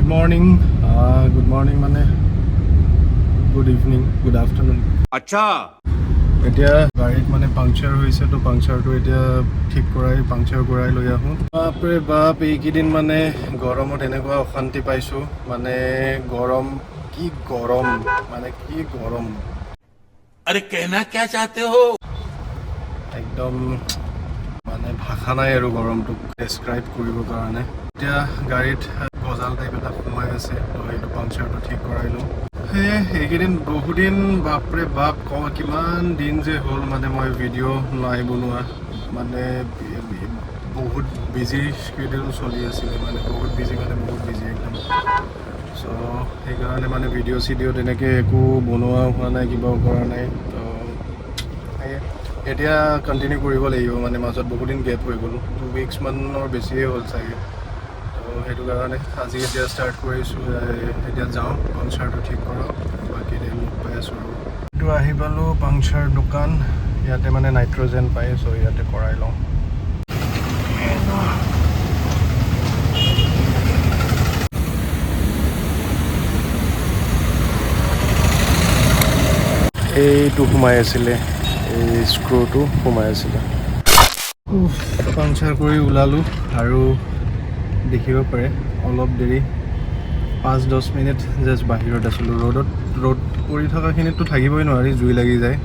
Good morning মানে good evening, good afternoon. আচ্ছা, এতিয়া গাড়ীত মানে পাংচাৰ হৈছে, তো পাংচাৰটো এতিয়া ঠিক পাংচাৰ কৰাই লৈ আহোঁ। বাপৰে বাপ, এইকেইদিন মানে গৰমত এনেকুৱা অশান্তি পাইছোঁ। মানে গৰম, কি গৰম अरे कहना क्या चाहते हो? একদম মানে ভাষা নাই আৰু গৰমটোক ডেছক্ৰাইব কৰিবৰ কাৰণে। এতিয়া গাড়ীত গজাল টাইপ এটা সোমাই আছে, তো সেইটো পাংচাৰটো ঠিক কৰাই লওঁ। এইকেইদিন বহুদিন বাপৰে বাপ কিমান দিন যে হ'ল মানে মই ভিডিঅ' নাই বনোৱা। মানে বহুত বিজি স্কেডিউল চলি আছিলে, মানে বহুত বিজি একদম। চ' সেইকাৰণে মানে ভিডিঅ' চিডিঅ' তেনেকৈ একো বনোৱা হোৱা নাই, কিবাও কৰা নাই। তো এতিয়া কণ্টিনিউ কৰিব লাগিব, মানে মাজত বহুদিন গেপ হৈ গ'ল, 2 উইক্সমানৰ বেছিয়ে হ'ল চাগে। তো সেইটো কাৰণে আজি এতিয়া ষ্টাৰ্ট কৰিছোঁ। এতিয়া যাওঁ পাংচাৰটো ঠিক কৰাওঁ, বাকী লগ পাই আছোঁ আৰু। এইটো আহি পালোঁ পাংচাৰ দোকান, ইয়াতে মানে নাইট্ৰজেন পায়, চ' ইয়াতে কৰাই লওঁ। এইটো সোমাই আছিলে, এই স্ক্ৰুটো সোমাই আছিলে। পাংচাৰ কৰি ওলালোঁ আৰু দেখিব পাৰে অলপ দেৰি 5-10 মিনিট জাষ্ট বাহিৰত আছিলোঁ। ৰ'দ পৰি থকাখিনিততো থাকিবই নোৱাৰি, জুই লাগি যায়।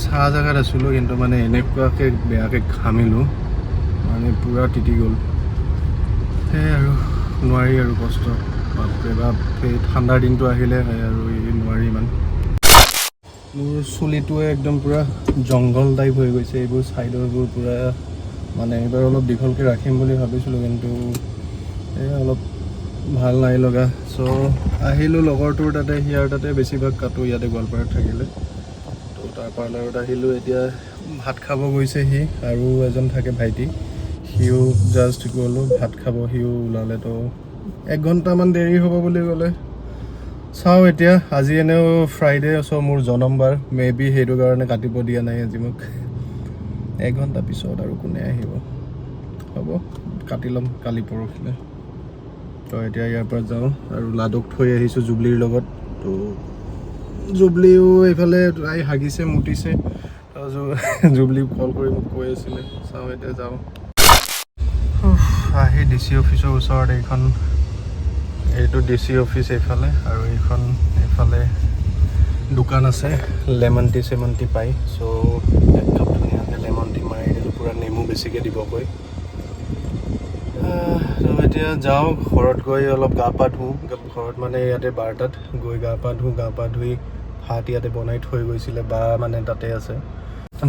চাহ জেগাত আছিলোঁ, কিন্তু মানে এনেকুৱাকৈ বেয়াকৈ ঘামিলোঁ, মানে পূৰা তিতি গ'ল। সেয়াই আৰু নোৱাৰি আৰু কষ্ট। বাপৰে বাপ, এই ঠাণ্ডাৰ দিনটো আহিলে হয় আৰু নোৱাৰি ইমান। মোৰ চুলিটোৱে একদম পূৰা জংঘল টাইপ হৈ গৈছে, এইবোৰ ছাইডৰবোৰ পূৰা। মানে এইবাৰ অলপ দীঘলকৈ ৰাখিম বুলি ভাবিছিলোঁ, কিন্তু অলপ ভাল নাই লগা। চ' আহিলোঁ লগৰটোৰ তাতে, সিয়াৰ তাতে বেছিভাগ কাটোঁ, ইয়াতে গোৱালপাৰাত থাকিলে। তো তাৰ পাৰ্লাৰত আহিলোঁ। এতিয়া ভাত খাব গৈছে সি, আৰু এজন থাকে ভাইটি, সিও জাষ্ট গ'লোঁ ভাত খাব, সিও ওলালে। তো 1 ঘণ্টামান দেৰি হ'ব বুলি ক'লে। চাওঁ এতিয়া, আজি এনেও ফ্ৰাইডে, চ' মোৰ জনমবাৰ, মে বি সেইটো কাৰণে কাটিব দিয়া নাই আজি মোক। 1 ঘণ্টা পিছত আৰু কোনে আহিব, হ'ব কাটি ল'ম কালি পৰহিলৈ। তো এতিয়া ইয়াৰ পৰা যাওঁ আৰু লাডুক থৈ আহিছোঁ জুবলিৰ লগত। তো জুবলিও এইফালে হাগিছে মুতিছে, জুবলি কল কৰি মোক কৈ আছিলে। চাওঁ এতিয়া যাওঁ। আহি DC অফিচৰ ওচৰত এইটো DC অফিচ এইফালে, আৰু এইফালে দোকান আছে, লেমন টি চেমন টি পায়। চ' এক কাপ ধুনীয়াকৈ লেমন টি মাৰি দিলোঁ, পূৰা নেমু বেছিকৈ দিব কৈ। এতিয়া যাওঁ, ঘৰত গৈ অলপ গা পা ধুওঁ। ঘৰত মানে ইয়াতে বাৰটাত গৈ গা পা ধুই ভাত ইয়াতে বনাই থৈ গৈছিলে, বা মানে তাতে আছে।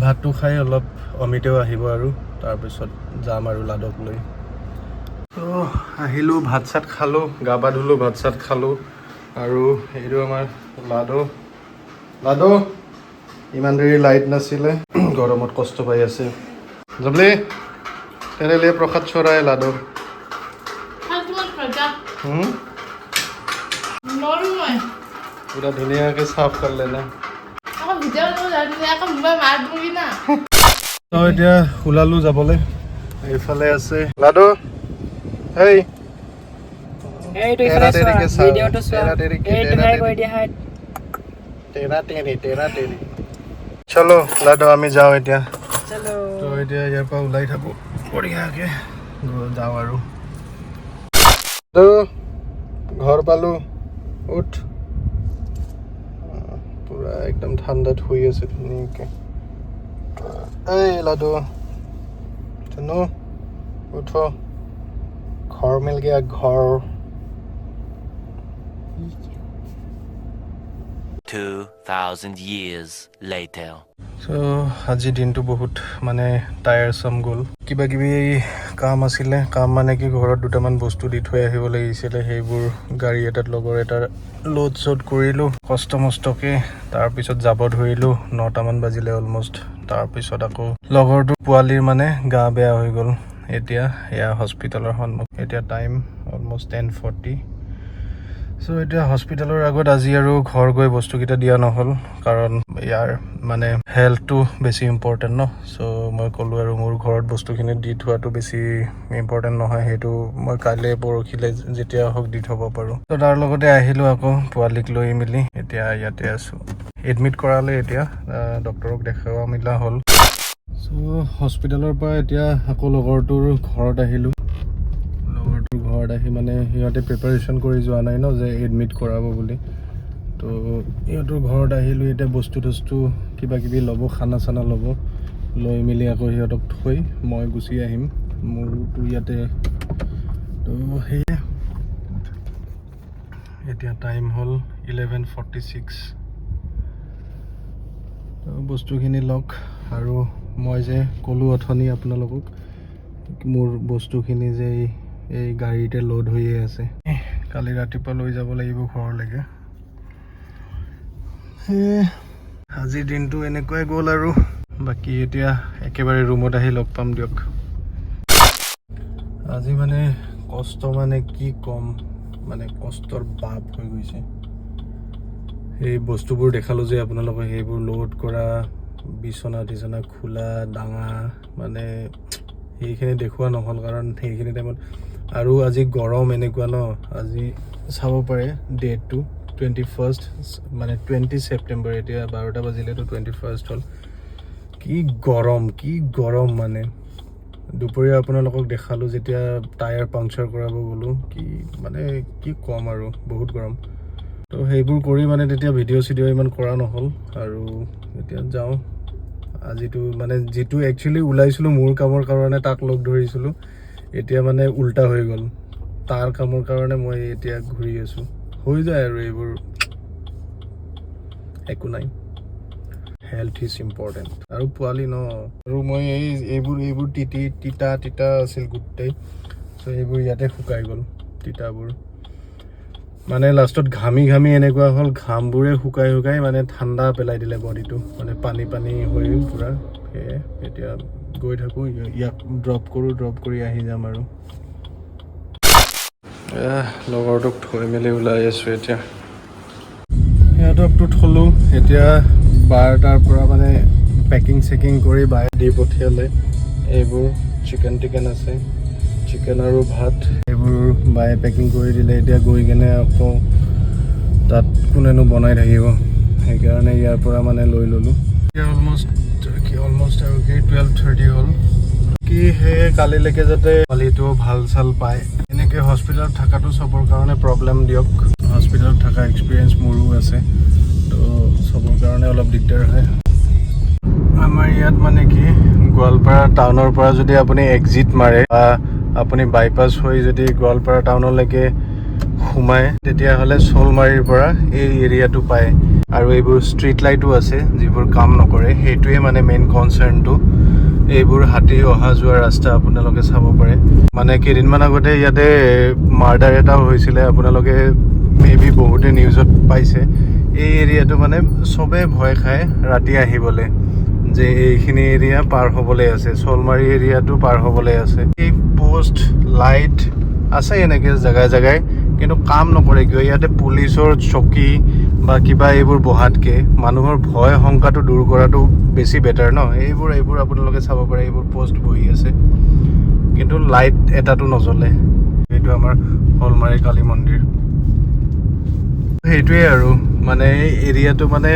ভাতটো খাই অলপ অমিতেও আহিব, আৰু তাৰপিছত যাম আৰু লাডুক লৈ। তো আহিলোঁ, ভাত চাত খালোঁ, গা পা ধুলোঁ, ভাত চাত খালোঁ। আৰু এইটো আমাৰ লাডু ইমান দেৰি লাইট নাছিলে, গৰমত কষ্ট পাই আছে। জবলি তেৰে লিয়ে প্ৰসাদ চৰাই লাডু। পুৰা ধুনীয়াকৈ চাফ কৰিলে না। তো এতিয়া ওলালোঁ যাবলৈ, এইফালে আছে লাডু। হেই তেৰা তেৰি। চলো লাডু, আমি যাওঁ এতিয়া। তো এতিয়া ইয়াৰ পৰা ওলাই থাকোঁ বঢ়িয়াকৈ, যাওঁ আৰু। ঘৰ পালোঁ, উঠ। পূৰা একদম ঠাণ্ডাত শুই আছে ধুনীয়াকৈ। এই লাডু ধুনু উঠ, ঘৰ মিল গয়া ঘৰ। 2000 years later. চ' আজিৰ দিনটো বহুত মানে টায়াৰছম গ'ল। কিবা কিবি কাম আছিলে, কাম মানে কি ঘৰত দুটামান বস্তু দি থৈ আহিব লাগিছিলে, সেইবোৰ গাড়ী এটাত লগৰ এটাৰ লোড চ'ড কৰিলোঁ কষ্ট মষ্টকৈ। তাৰপিছত যাব ধৰিলোঁ, 9টামান বাজিলে অলমষ্ট। তাৰপিছত আকৌ লগৰটো পোৱালিৰ মানে গা বেয়া হৈ গ'ল, এতিয়া এয়া হস্পিটেলৰ সন্মুখ। এতিয়া টাইম অলমষ্ট 10:40। চ' এতিয়া হস্পিটেলৰ আগত আজি আৰু ঘৰ গৈ বস্তুকেইটা দিয়া নহ'ল, কাৰণ ইয়াৰ মানে হেল্থটো বেছি ইম্পৰ্টেণ্ট ন। চ' মই ক'লোঁ আৰু মোৰ ঘৰত বস্তুখিনি দি থোৱাটো বেছি ইম্পৰ্টেণ্ট নহয়, সেইটো মই কাইলৈ পৰহিলৈ যেতিয়া হওক দি থ'ব পাৰোঁ। ত' তাৰ লগতে আহিলোঁ আকৌ পোৱালীক লৈ মেলি, এতিয়া ইয়াতে আছোঁ। এডমিট কৰালে, এতিয়া ডক্টৰক দেখুওৱা মেলা হ'ল। চ' হস্পিটেলৰ পৰা এতিয়া আকৌ লগৰটোৰ ঘৰত আহিলোঁ। লগৰটোৰ ঘৰত আহি মানে সিহঁতে প্ৰিপাৰেশ্যন কৰি যোৱা নাই ন যে এডমিট কৰাব বুলি। তো সিহঁতৰ ঘৰত আহিলোঁ, এতিয়া বস্তু কিবা কিবি ল'ব, খানা চানা ল'ব, লৈ মেলি আকৌ সিহঁতক থৈ মই গুচি আহিম মোৰতো ইয়াতে। তো সেয়ে এতিয়া টাইম হ'ল 11:46। তো বস্তুখিনি লওক, আৰু মই যে ক'লোঁ অথনি আপোনালোকক মোৰ বস্তুখিনি যে এই গাড়ীতে লোড হৈয়ে আছে, কালি ৰাতিপুৱা লৈ যাব লাগিব ঘৰলৈকে। সেয়ে আজিৰ দিনটো এনেকুৱাই গ'ল আৰু বাকী এতিয়া একেবাৰে ৰুমত আহি লগ পাম দিয়ক। আজি মানে কষ্ট মানে কি ক'ম, মানে কষ্টৰ বাপ হৈ গৈছে। সেই বস্তুবোৰ দেখালোঁ যে আপোনালোকক, সেইবোৰ লোড কৰা, বিচনা টিচনা খোলা ডাঙা, মানে সেইখিনি দেখুওৱা নহ'ল কাৰণ সেইখিনি টাইমত আৰু আজি গৰম এনেকুৱা ন। আজি চাব পাৰে ডেটটো 21, মানে 20 ছেপ্টেম্বৰ। এতিয়া 12টা বাজিলেতো 21 হ'ল। কি গৰম মানে। দুপৰীয়া আপোনালোকক দেখালোঁ যেতিয়া টায়াৰ পাংচাৰ কৰাব গ'লোঁ, কি ক'ম আৰু বহুত গৰম। তো সেইবোৰ কৰি মানে তেতিয়া ভিডিঅ' ইমান কৰা নহ'ল। আৰু এতিয়া যাওঁ, আজিতো মানে যিটো একচুৱেলি ওলাইছিলোঁ মোৰ কামৰ কাৰণে তাক লগ ধৰিছিলোঁ, এতিয়া মানে উল্টা হৈ গ'ল। তাৰ কামৰ কাৰণে মই এতিয়া ঘূৰি আছোঁ। হৈ যায় আৰু এইবোৰ, একো নাই। Health is important. আৰু পোৱালি ন, আৰু মই এইবোৰ তিতা আছিল গোটেই। চ' এইবোৰ ইয়াতে শুকাই গ'ল তিতাবোৰ, মানে লাষ্টত ঘামি এনেকুৱা হ'ল, ঘামবোৰে শুকাই মানে ঠাণ্ডা পেলাই দিলে বডিটো, মানে পানী হৈ পূৰা। সেয়ে এতিয়া গৈ থাকোঁ, ইয়াক ড্ৰপ কৰি আহি যাম আৰু। লগৰটোক থৈ মেলি ওলাই আছোঁ এতিয়া। সিহঁতকতো থলোঁ, এতিয়া 12টাৰ পৰা মানে পেকিং কৰি বায়ে দি পঠিয়ালে। এইবোৰ চিকেন আছে, চিকেন আৰু ভাত, এইবোৰ বায়ে পেকিং কৰি দিলে। এতিয়া গৈ কেনে আকৌ তাত কোনেনো বনাই থাকিব, সেইকাৰণে ইয়াৰ পৰা মানে লৈ ল'লোঁ। এতিয়া অলমষ্ট আৰু 12:30 হ'ল। কি সেয়ে কালিলৈকে যাতে পোৱালিটো ভাল চাল পায়। এনেকৈ হস্পিটেলত থকাটো চবৰ কাৰণে প্ৰব্লেম দিয়ক। হস্পিটেলত থকা এক্সপিৰিয়েঞ্চ মোৰো আছে, তো চবৰ কাৰণে অলপ দিগদাৰ হয়। আমাৰ ইয়াত মানে কি, গোৱালপাৰা টাউনৰ পৰা যদি আপুনি এক্সিট মাৰে বা আপুনি বাইপাছ হৈ যদি গোৱালপাৰা টাউনলৈকে সোমায়, তেতিয়াহ'লে শ'লমাৰীৰ পৰা এই এৰিয়াটো পায়। আৰু এইবোৰ ষ্ট্ৰীট লাইটো আছে যিবোৰ কাম নকৰে, সেইটোৱে মানে মেইন কনচাৰ্ণটো। এইবোৰ হাতী অহা যোৱা ৰাস্তা আপোনালোকে চাব পাৰে। মানে কেইদিনমান আগতে ইয়াতে মাৰ্ডাৰ এটাও হৈছিলে, আপোনালোকে মেবি বহুতে নিউজত পাইছে। এই এৰিয়াটো মানে চবে ভয় খায় ৰাতি আহিবলৈ, যে এইখিনি এৰিয়া পাৰ হ'বলৈ আছে, শ'লমাৰী এৰিয়াটো পাৰ হ'বলৈ আছে। এই পোষ্ট লাইট আছে এনেকৈ জেগাই, কিন্তু কাম নকৰে কিয়? ইয়াতে পুলিচৰ চকী বা কিবা এইবোৰ বহাতকৈ মানুহৰ ভয় শংকাটো দূৰ কৰাটো বেছি বেটাৰ ন। এইবোৰ আপোনালোকে চাব পাৰে, এইবোৰ পোষ্ট বহি আছে, কিন্তু লাইট এটাটো নজ্বলে। এইটো আমাৰ শ'লমাৰী কালী মন্দিৰ। সেইটোৱে আৰু মানে এই এৰিয়াটো মানে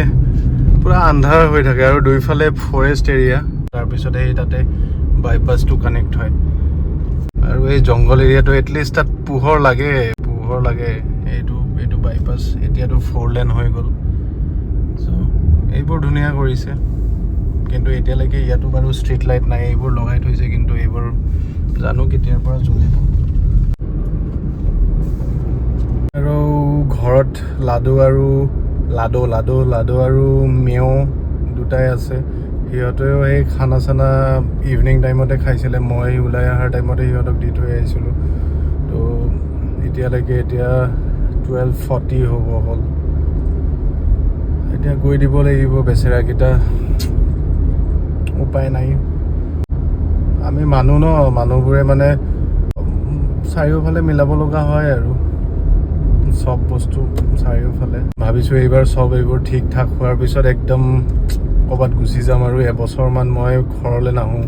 পূৰা আন্ধাৰ হৈ থাকে, আৰু দুইফালে ফৰেষ্ট এৰিয়া। তাৰপিছতে সেই তাতে বাইপাছটো কানেক্ট হয়, আৰু এই জংঘল এৰিয়াটো এটলিষ্ট তাত পোহৰ লাগে। এইটো বাইপাছ এতিয়াতো 4 লেন হৈ গ'ল। চ' এইবোৰ ধুনীয়া কৰিছে, কিন্তু এতিয়ালৈকে ইয়াতো বাৰু ষ্ট্ৰীট লাইট নাই। এইবোৰ লগাই থৈছে, কিন্তু এইবোৰ জানো কেতিয়াৰ পৰা জ্বলিব। আৰু ঘৰত লাডু আৰু মেও দুটাই আছে। সিহঁতেও এই খানা চানা ইভিনিং টাইমতে খাইছিলে, মই ওলাই অহাৰ টাইমতে সিহঁতক দি থৈ আহিছিলোঁ। তো এতিয়া 12:40 হ'ল। এতিয়া গৈ দিব লাগিব বেচেৰাকেইটা, উপায় নাই। আমি মানুহবোৰে মানে চাৰিওফালে মিলাব লগা হয় আৰু চব বস্তু চাৰিওফালে ভাবিছোঁ এইবাৰ চব এইবোৰ ঠিক ঠাক হোৱাৰ পিছত একদম ক'ৰবাত গুচি যাম আৰু এবছৰমান মই ঘৰলৈ নাহোঁ।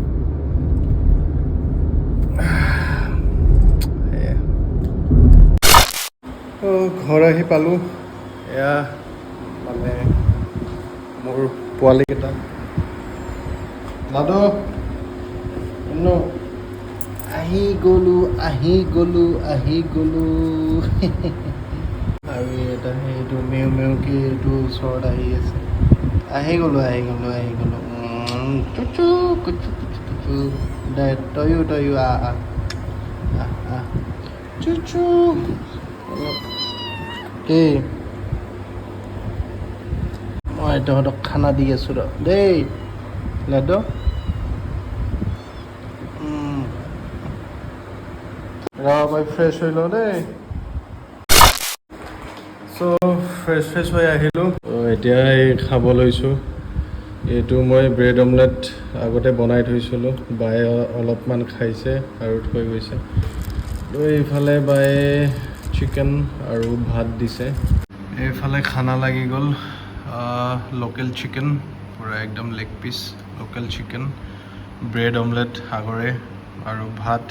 ঘৰ আহি পালোঁ। এয়া মানে মোৰ পোৱালীকেইটা দাদু আহি গ'লোঁ আৰু এটা সেইটো মেও মেওকে এইটো ওচৰত আহি আছে। আহি গ'লোঁ চুচু কুচু কুচু কুচু দে তয়ো আহ চুচু কি মই তহঁতক খানা দি আছোঁ ৰ দেই লাডু। মই ফ্ৰেছ হৈ লওঁ দেই। চ' ফ্ৰেছ হৈ আহিলোঁ। এতিয়া এই খাব লৈছোঁ। এইটো মই ব্ৰেড অমলেট আগতে বনাই থৈছিলোঁ, বায়ে অলপমান খাইছে আৰু থৈ গৈছে। তো এইফালে বায়ে চিকেন আৰু ভাত দিছে। এইফালে খানা লাগি গ'ল, লোকেল চিকেন পূৰা একদম leg piece local chicken, bread omelette আগৰে আৰু ভাত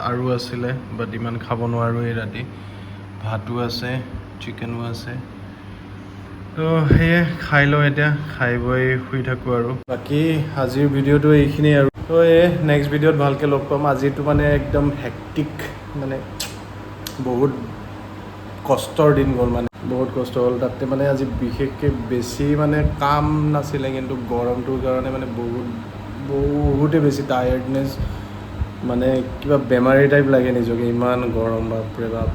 আৰু আছিলে, বাট ইমান খাব নোৱাৰোঁ এই ৰাতি। ভাতো আছে, চিকেনো আছে। তো সেয়ে খাই লওঁ এতিয়া, খাই বৈ শুই থাকোঁ আৰু। বাকী আজিৰ ভিডিঅ'টো এইখিনি আৰু। তো এই নেক্সট ভিডিঅ'ত ভালকৈ লগ পাম। আজিতো মানে একদম হেক্টিক, মানে বহুত কষ্টৰ দিন গ'ল, মানে বহুত কষ্ট হ'ল। তাতে মানে আজি বিশেষকৈ বেছি মানে কাম নাছিলে, কিন্তু গৰমটোৰ কাৰণে মানে বহুতেই বেছি টায়াৰ্ডনেছ, মানে কিবা বেমাৰী টাইপ লাগে নিজকে, ইমান গৰম বাপৰে বাপ।